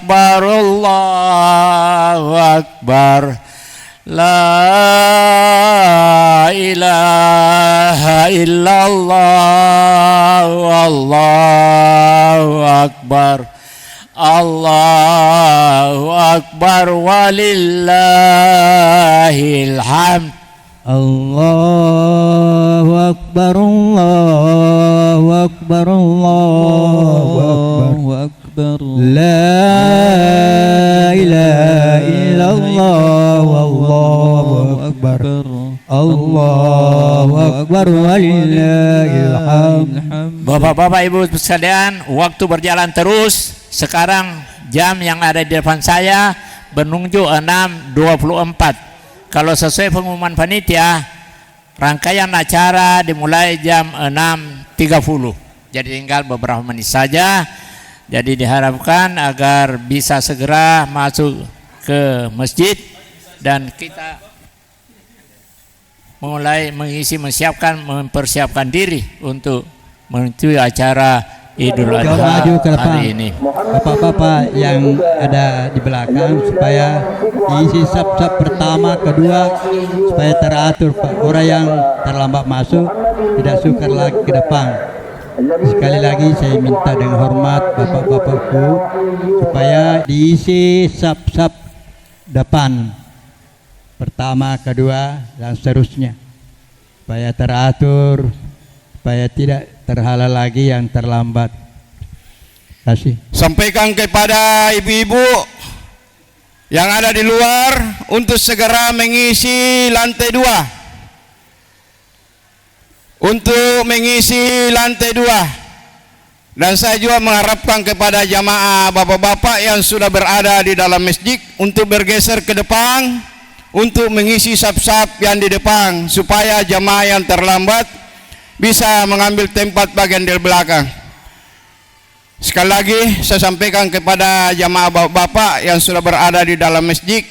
akbar, Allahu akbar. La ilaha illallah, Allahu akbar. Allahu akbar walillahil hamd. Allahu akbar, Allahu akbar, Allahu akbar. La ilaha illallah, Allahu akbar. Allahu akbar walillahil hamd. Bapak-bapak, Ibu sekalian, waktu berjalan terus. Sekarang jam yang ada di depan saya menunjuk 6.24. Kalau sesuai pengumuman panitia, rangkaian acara dimulai jam 6.30. Jadi tinggal beberapa menit saja. Jadi diharapkan agar bisa segera masuk ke masjid dan kita mulai mempersiapkan diri untuk menuju acara Idul Adha hari ini. Bapak-bapak yang ada di belakang supaya diisi sab-sab pertama, kedua supaya teratur, Pak. Orang yang terlambat masuk tidak sukar lagi ke depan. Sekali lagi saya minta dengan hormat bapak-bapakku supaya diisi sab-sab depan pertama, kedua dan seterusnya supaya teratur, supaya tidak terhalang lagi yang terlambat. Kasih. Sampaikan kepada ibu-ibu yang ada di luar untuk segera mengisi lantai 2. Untuk mengisi lantai 2. Dan saya juga mengharapkan kepada jamaah bapak-bapak yang sudah berada di dalam masjid untuk bergeser ke depan untuk mengisi saf-saf yang di depan supaya jamaah yang terlambat bisa mengambil tempat bagian di belakang. Sekali lagi saya sampaikan kepada jamaah bapak-bapak yang sudah berada di dalam masjid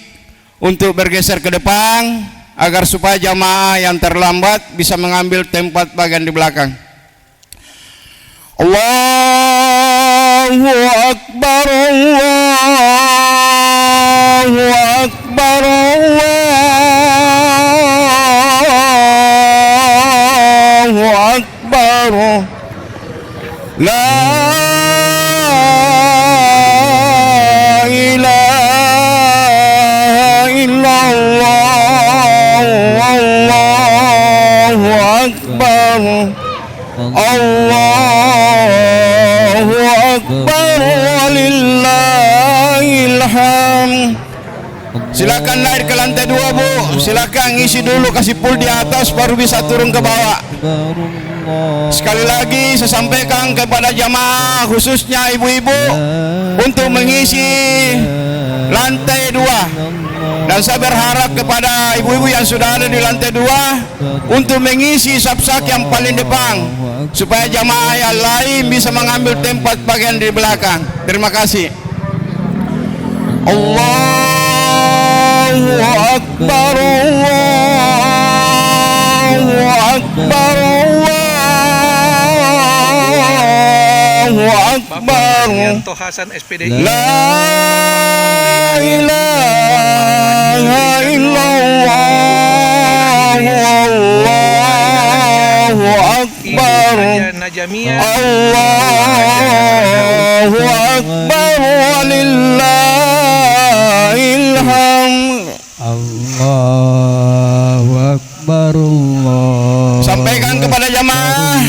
untuk bergeser ke depan agar supaya jamaah yang terlambat bisa mengambil tempat bagian di belakang. Allahu akbar, Allahu akbar, Allahu akbar. La ilaha illallah, Allahu akbar, Allahu akbar walillahil hamd. Silakan naik ke lantai 2, Bu. Silakan ngisi dulu, kasih full di atas baru bisa turun ke bawah. Sekali lagi saya sampaikan kepada jamaah khususnya ibu-ibu untuk mengisi lantai 2. Dan saya berharap kepada ibu-ibu yang sudah ada di lantai 2 untuk mengisi saf-saf yang paling depan supaya jamaah yang lain bisa mengambil tempat bagian di belakang. Terima kasih. Allahu akbar, Allahu akbar, Allahu akbar. Yanto Hasan SPDI. La ilaha illallah, Allahu akbar, Allahu akbar walillahil hamd. Allahu akbar, Allah. Sampaikan kepada jamaah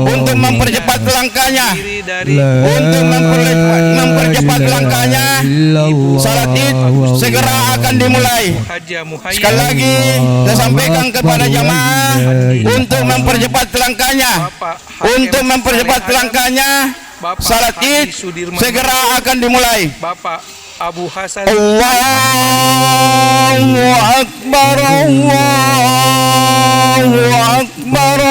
untuk mempercepat langkahnya, untuk mempercepat langkahnya. Salat Id segera akan dimulai. Sekali lagi saya sampaikan kepada jamaah untuk mempercepat langkahnya, untuk mempercepat langkahnya. Salat Id segera akan dimulai. Bapak Abu Hasan. Allahu akbar, Allahu akbar,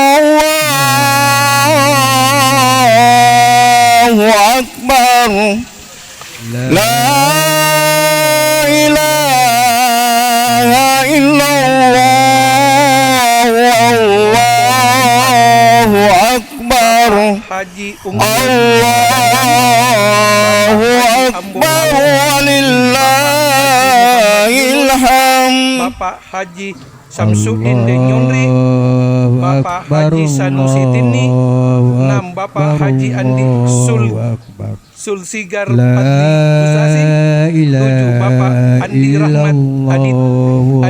Allahu akbar. La ilaha illallah, Allahu akbar, Haji Allahu akbar. walillahil hamd. Bapak Haji Samsudin Denyonri, Bapak Haji Sanusi Tini, 6 Bapak Haji Andi Sulsigar Padli Gusasi, 7 Bapak Andi Rahmat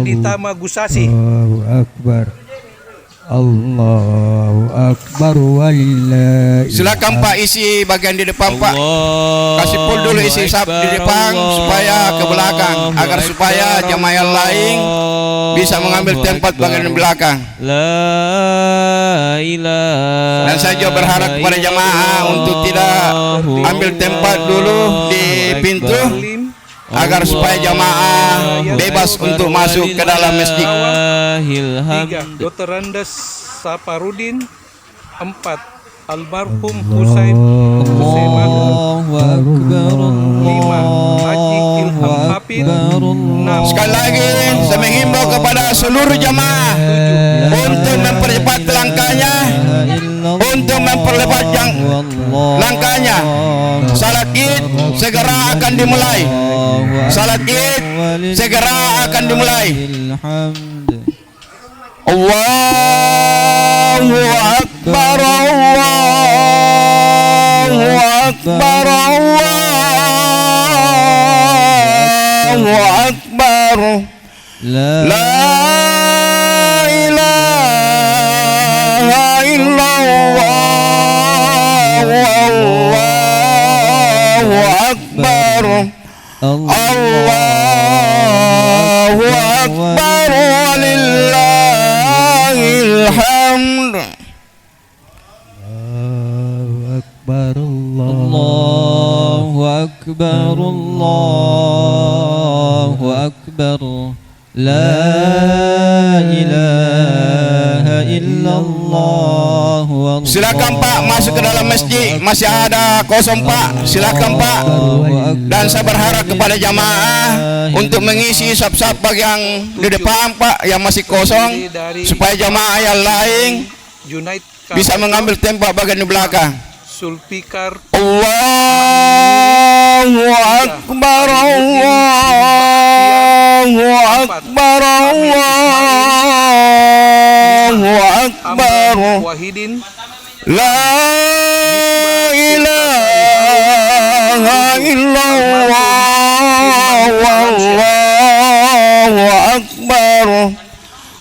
Aditama Gusasi. Allahu Akbar. Allahu Akbar walillahi. Silakan Pak isi bagian di depan Pak. Kasih full dulu isi sab di depan supaya ke belakang agar supaya jamaah yang lain bisa mengambil tempat bagian di belakang. La ilaha. Dan saya juga berharap kepada jamaah untuk tidak ambil tempat dulu di pintu agar supaya jamaah bebas untuk masuk ke dalam masjid. 3 Dr. Andes Saparudin, 4 Almarhum Husain Huseman, 5 Haji Ilham Hafid, 6 Sekali lagi saya menghimbau kepada seluruh jamaah untuk mempercepat langkahnya, untuk memperlebat langkahnya. Salat Id segera akan dimulai. Salat Id segera akan dimulai. Allahu Akbar, Allahu Akbar, Allahu Akbar. La ilaha illallah, Allahu Akbar, Allahu Akbar, walillahil hamd. Allahu Akbar. Allahu Akbar, Allahu Akbar. La ilaha illallah. Silakan Pak masuk ke dalam masjid, masih ada kosong Pak. Silakan Pak. Dan saya berharap kepada jamaah untuk mengisi sab-sab bagian di depan Pak yang masih kosong supaya jamaah yang lain Junaid bisa mengambil tempat bagian di belakang. Sulfikar Allahu Akbar, Allahu Akbar, Allahu Akbar. Wahidin, La ilaha illallah, wallahu akbar,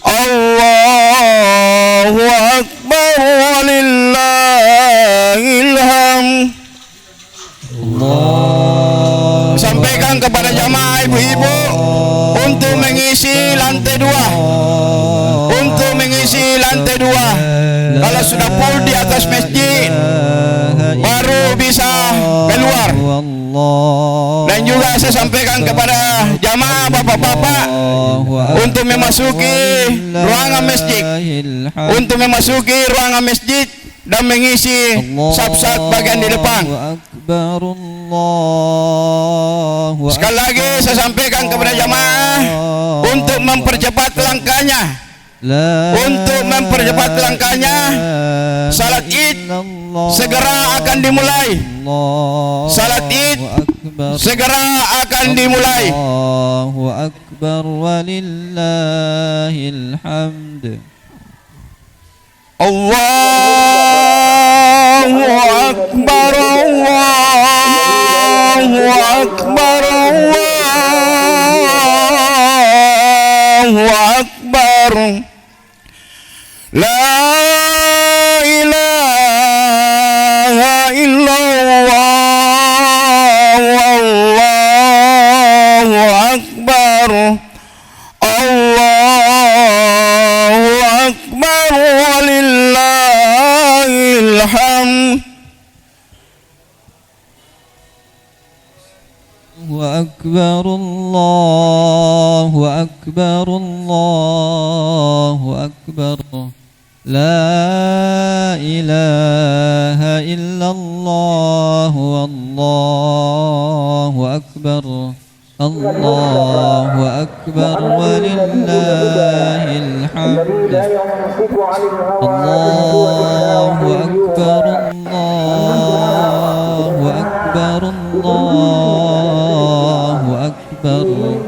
Allahu akbar, walillahil hamd. Sampaikan kepada jamaah ibu-ibu untuk mengisi lantai 2. Untuk mengisi lantai 2. Kalau sudah full di atas masjid baru bisa keluar. Dan juga saya sampaikan kepada jamaah bapak-bapak untuk memasuki ruangan masjid, untuk memasuki ruangan masjid dan mengisi sab-sab bagian di depan. Sekali lagi saya sampaikan kepada jamaah untuk mempercepat langkahnya. Untuk mempercepat langkahnya, salat Id segera akan dimulai. Salat Id segera akan dimulai. Allahu Akbar walillahil hamd. Allahu Akbar, Allahu Akbar, Allahu Akbar. La ilaha illallah, Allahu Akbar, Allahu Akbar, walillahil hamd. أكبر الله أكبر الله أكبر لا إله إلا الله والله أكبر الله أكبر ولله الحمد الله أكبر الله أكبر الله أكبر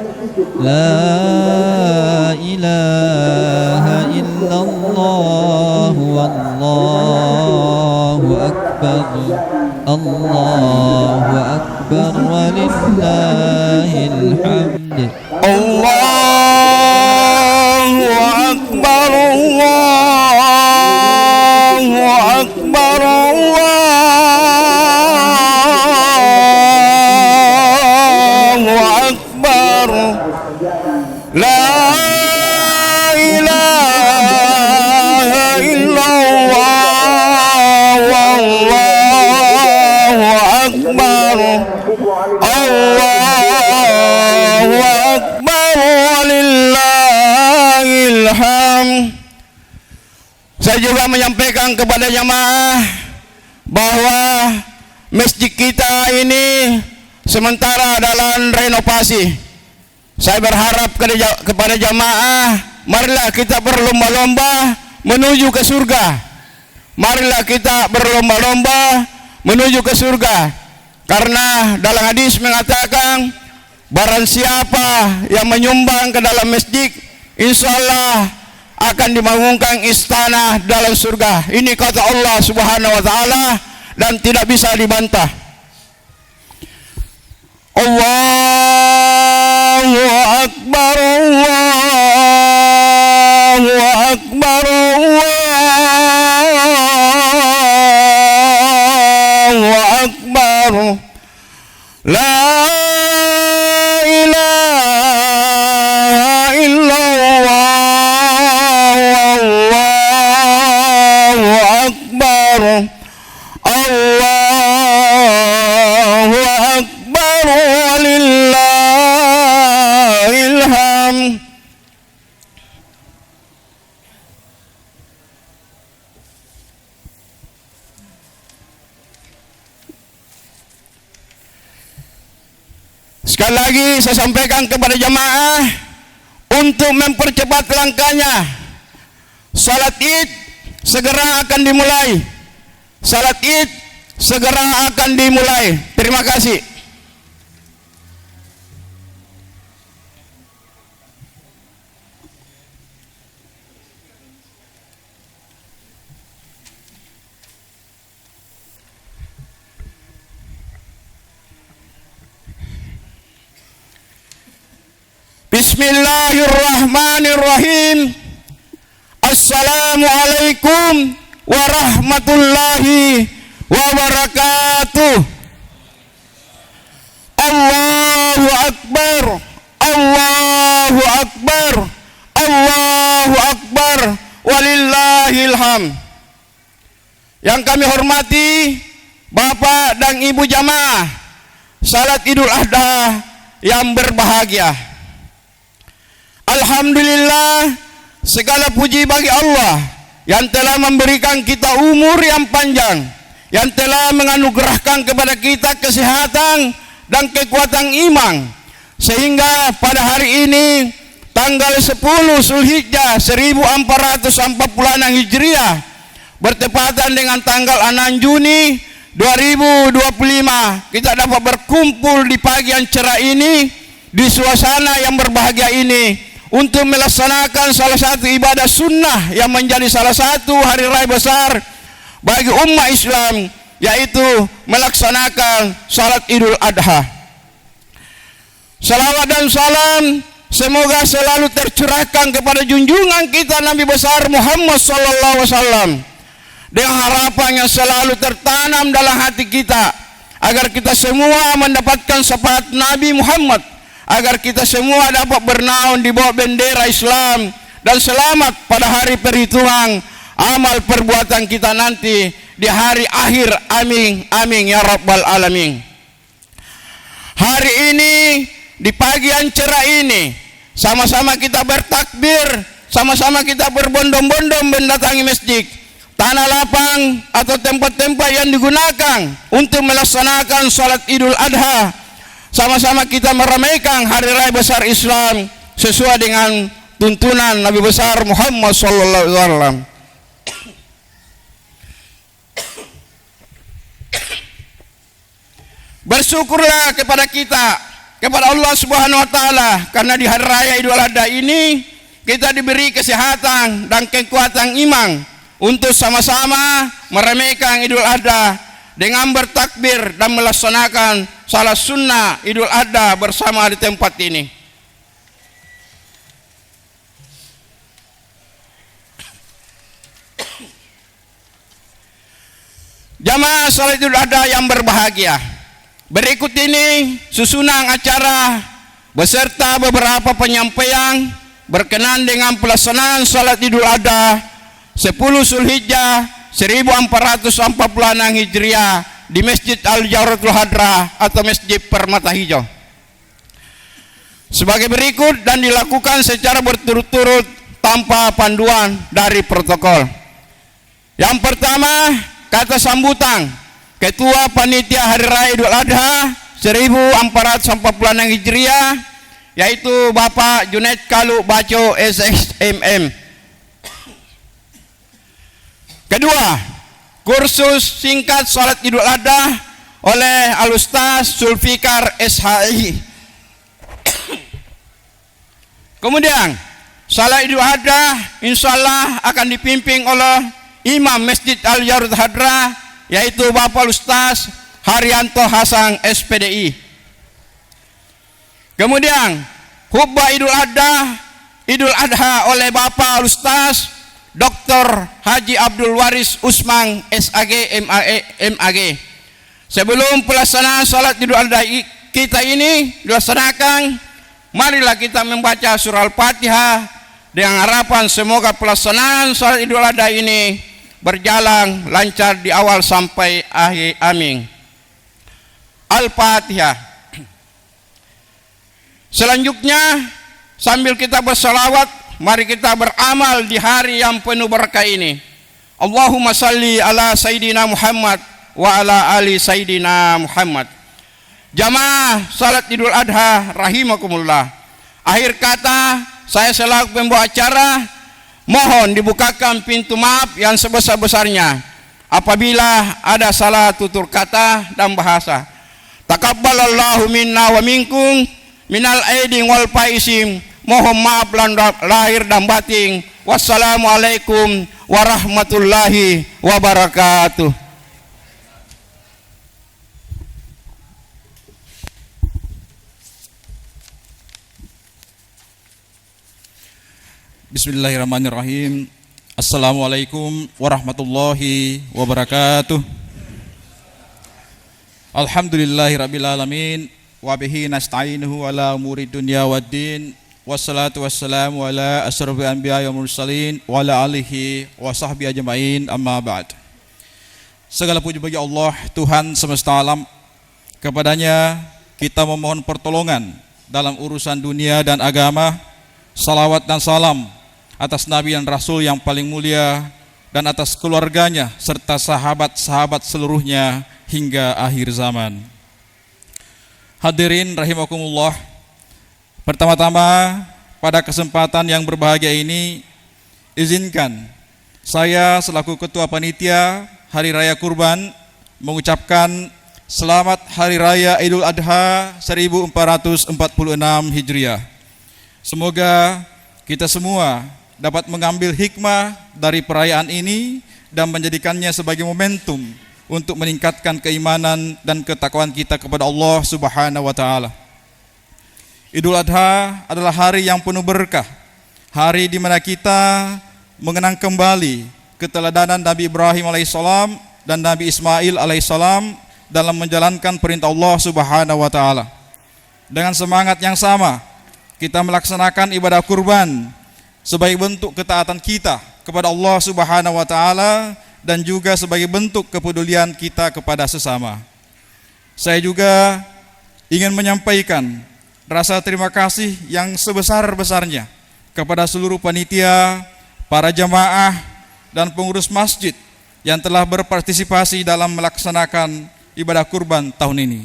لا إله إلا الله والله أكبر الله أكبر ولله الحمد الله أكبر الله أكبر الله أكبر لا إله إلا الله والله أكبر الله أكبر walillahil hamd. Saya juga menyampaikan kepada jamaah bahwa masjid kita ini sementara dalam renovasi. Saya berharap kepada jamaah, marilah kita berlomba-lomba menuju ke surga. Marilah kita berlomba-lomba menuju ke surga. Karena dalam hadis mengatakan, barang siapa yang menyumbang ke dalam masjid, insya Allah akan dibangunkan istana dalam surga. Ini kata Allah Subhanahu wa taala dan tidak bisa dibantah. Allahu akbar, Allahu akbar, Allahu akbar. La ilaha illallah, Allahu akbar, Allahu akbar walillahil hamd. Sekali lagi saya sampaikan kepada jamaah untuk mempercepat langkahnya. Salat Id segera akan dimulai. Salat Id segera akan dimulai. Terima kasih. Bismillahirrahmanirrahim. Assalamualaikum warahmatullahi wabarakatuh. Allahu akbar, Allahu akbar, Allahu akbar walillahil hamd. Yang kami hormati Bapak dan Ibu jamaah salat Idul Adha yang berbahagia. Alhamdulillah, segala puji bagi Allah yang telah memberikan kita umur yang panjang, yang telah menganugerahkan kepada kita kesehatan dan kekuatan iman, sehingga pada hari ini tanggal 10 Zulhijjah 1446 Hijriah bertepatan dengan tanggal 6 Juni 2025 kita dapat berkumpul di pagi yang cerah ini, di suasana yang berbahagia ini, untuk melaksanakan salah satu ibadah sunnah yang menjadi salah satu hari raya besar bagi umat Islam, yaitu melaksanakan salat Idul Adha. Salawat dan salam semoga selalu tercurahkan kepada junjungan kita Nabi besar Muhammad sallallahu alaihi wasallam, dengan harapan yang selalu tertanam dalam hati kita agar kita semua mendapatkan syafaat Nabi Muhammad, agar kita semua dapat bernaung di bawah bendera Islam dan selamat pada hari perhitungan amal perbuatan kita nanti di hari akhir. Amin, amin ya rabbal alamin. Hari ini, di pagi yang cerah ini, sama-sama kita bertakbir, sama-sama kita berbondong-bondong mendatangi masjid, tanah lapang atau tempat-tempat yang digunakan untuk melaksanakan salat Idul Adha. Sama-sama kita meramaikan hari raya besar Islam sesuai dengan tuntunan Nabi besar Muhammad sallallahu alaihi wasallam. Bersyukurlah kepada kita kepada Allah Subhanahu wa taala karena di hari raya Idul Adha ini kita diberi kesehatan dan kekuatan iman untuk sama-sama meramaikan Idul Adha dengan bertakbir dan melaksanakan salat sunnah Idul Adha bersama di tempat ini. Jamaah salat Idul Adha yang berbahagia, berikut ini susunan acara beserta beberapa penyampaian berkenaan dengan pelaksanaan salat Idul Adha 10 Zulhijjah 1446 Hijriah di Masjid Al-Jawratul Hadrah atau Masjid Permata Hijau. Sebagai berikut dan dilakukan secara berturut-turut tanpa panduan dari protokol. Yang pertama, kata sambutan Ketua Panitia Hari Raya Idul Adha 1446 Hijriah yaitu Bapak Junaid Kalu Baco SXMM. Kedua, kursus singkat salat Idul Adha oleh Al-Ustaz Zulfikar SHI. Kemudian salat Idul Adha insyaallah akan dipimpin oleh Imam Masjid Al-Jawratul Hadrah yaitu Bapak Ustaz Haryanto Hasan SPDI. Kemudian khutbah Idul Adha oleh Bapak Ustaz Dr. Haji Abdul Waris Usman SAG MAG. Sebelum pelaksanaan salat Idul Adha kita ini dilaksanakan, marilah kita membaca surah Al-Fatihah dengan harapan semoga pelaksanaan salat Idul Adha ini berjalan lancar di awal sampai akhir. Amin. Al-Fatihah. Selanjutnya sambil kita bersalawat, mari kita beramal di hari yang penuh berkah ini. Allahumma salli ala Sayyidina Muhammad wa ala ali Sayyidina Muhammad. Jamaah salat Idul Adha rahimakumullah. Akhir kata, saya selaku pembawa acara mohon dibukakan pintu maaf yang sebesar-besarnya apabila ada salah tutur kata dan bahasa. Taqabbalallahu minna wa minkum minal aidin wal faisim. Mohon maaf lahir dan batin. Wassalamualaikum warahmatullahi wabarakatuh. Bismillahirrahmanirrahim. Assalamualaikum warahmatullahi wabarakatuh. Alhamdulillahirrabbilalamin. Wabihi nasta'inuhu ala umuri dunya waddin. Wassalatu wassalamu ala asyrafil anbiya wal mursalin wa ala alihi wa sahbihi ajma'in, amma ba'd. Segala puji bagi Allah, Tuhan semesta alam. Kepadanya kita memohon pertolongan dalam urusan dunia dan agama. Salawat dan salam atas Nabi dan Rasul yang paling mulia dan atas keluarganya serta sahabat-sahabat seluruhnya hingga akhir zaman. Hadirin rahimakumullah, pertama-tama pada kesempatan yang berbahagia ini izinkan saya selaku Ketua Panitia Hari Raya Kurban mengucapkan selamat Hari Raya Idul Adha 1446 Hijriah. Semoga kita semua dapat mengambil hikmah dari perayaan ini dan menjadikannya sebagai momentum untuk meningkatkan keimanan dan ketakwaan kita kepada Allah Subhanahu wa taala. Idul Adha adalah hari yang penuh berkah, hari di mana kita mengenang kembali keteladanan Nabi Ibrahim alaihissalam dan Nabi Ismail alaihissalam dalam menjalankan perintah Allah Subhanahu wa taala. Dengan semangat yang sama, kita melaksanakan ibadah kurban sebagai bentuk ketaatan kita kepada Allah Subhanahu wa taala dan juga sebagai bentuk kepedulian kita kepada sesama. Saya juga ingin menyampaikan rasa terima kasih yang sebesar-besarnya kepada seluruh panitia, para jamaah dan pengurus masjid yang telah berpartisipasi dalam melaksanakan ibadah kurban tahun ini.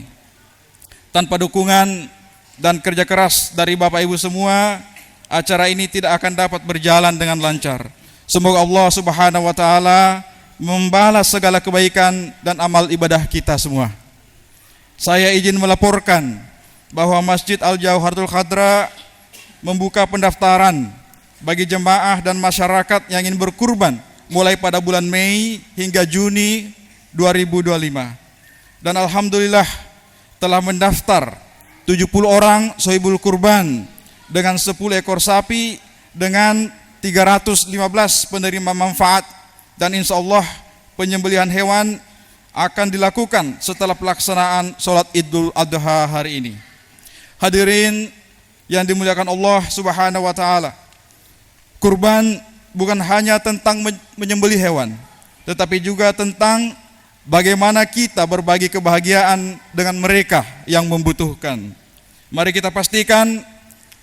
Tanpa dukungan dan kerja keras dari Bapak Ibu semua, acara ini tidak akan dapat berjalan dengan lancar. Semoga Allah Subhanahu wa taala membalas segala kebaikan dan amal ibadah kita semua. Saya izin melaporkan bahwa Masjid Al-Jauharatul Khadra membuka pendaftaran bagi jemaah dan masyarakat yang ingin berkurban mulai pada bulan Mei hingga Juni 2025. Dan alhamdulillah telah mendaftar 70 orang sohibul kurban dengan 10 ekor sapi dengan 315 penerima manfaat, dan insya Allah penyembelihan hewan akan dilakukan setelah pelaksanaan sholat Idul Adha hari ini. Hadirin yang dimuliakan Allah Subhanahu wa Ta'ala, kurban bukan hanya tentang menyembelih hewan, tetapi juga tentang bagaimana kita berbagi kebahagiaan dengan mereka yang membutuhkan. Mari kita pastikan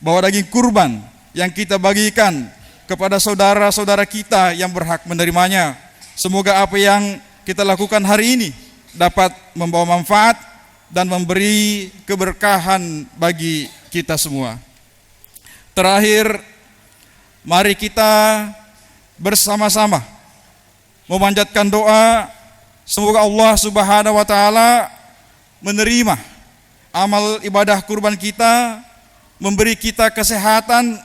bahwa daging kurban yang kita bagikan kepada saudara-saudara kita yang berhak menerimanya, semoga apa yang kita lakukan hari ini dapat membawa manfaat dan memberi keberkahan bagi kita semua. Terakhir, mari kita bersama-sama memanjatkan doa semoga Allah Subhanahu wa Ta'ala menerima amal ibadah kurban kita, memberi kita kesehatan,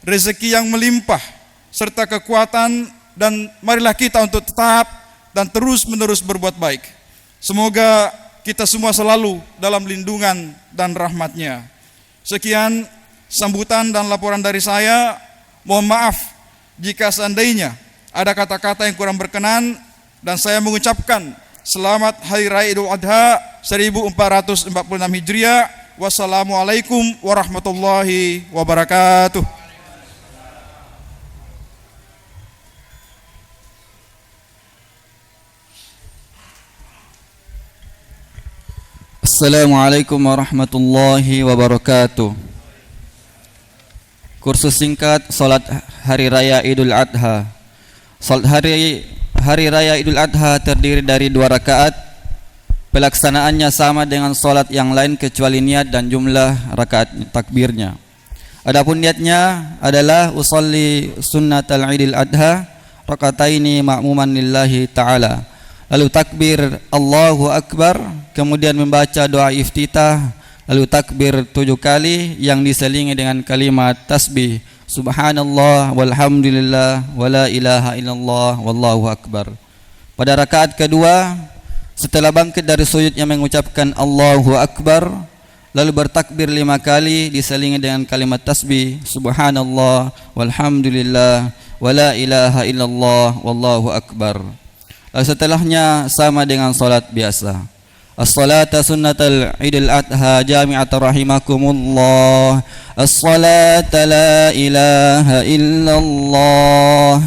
rezeki yang melimpah, serta kekuatan, dan marilah kita untuk tetap dan terus-menerus berbuat baik. Semoga kita semua selalu dalam lindungan dan rahmat-Nya. Sekian sambutan dan laporan dari saya. Mohon maaf jika seandainya ada kata-kata yang kurang berkenan, dan saya mengucapkan selamat Hari Raya Idul Adha 1446 Hijriah. Wassalamualaikum warahmatullahi wabarakatuh. Assalamualaikum warahmatullahi wabarakatuh. Kursus singkat Salat Hari Raya Idul Adha. Salat Hari Raya Idul Adha terdiri dari 2 rakaat. Pelaksanaannya sama dengan salat yang lain kecuali niat dan jumlah rakaat takbirnya. Adapun niatnya adalah usolli sunnatal Idul Adha rakataini ma'muman lillahi ta'ala. Lalu takbir Allahu Akbar, kemudian membaca doa iftitah, lalu takbir 7 kali yang diselingi dengan kalimat tasbih subhanallah walhamdulillah wala ilaha illallah wallahu akbar. Pada rakaat kedua, setelah bangkit dari sujudnya mengucapkan Allahu Akbar, lalu bertakbir 5 kali diselingi dengan kalimat tasbih subhanallah walhamdulillah wala ilaha illallah wallahu akbar. Lalu setelahnya sama dengan salat biasa. As-salata sunnatal Idul Adha jami'atan rahimakumullah. As-salata la ilaha illallah.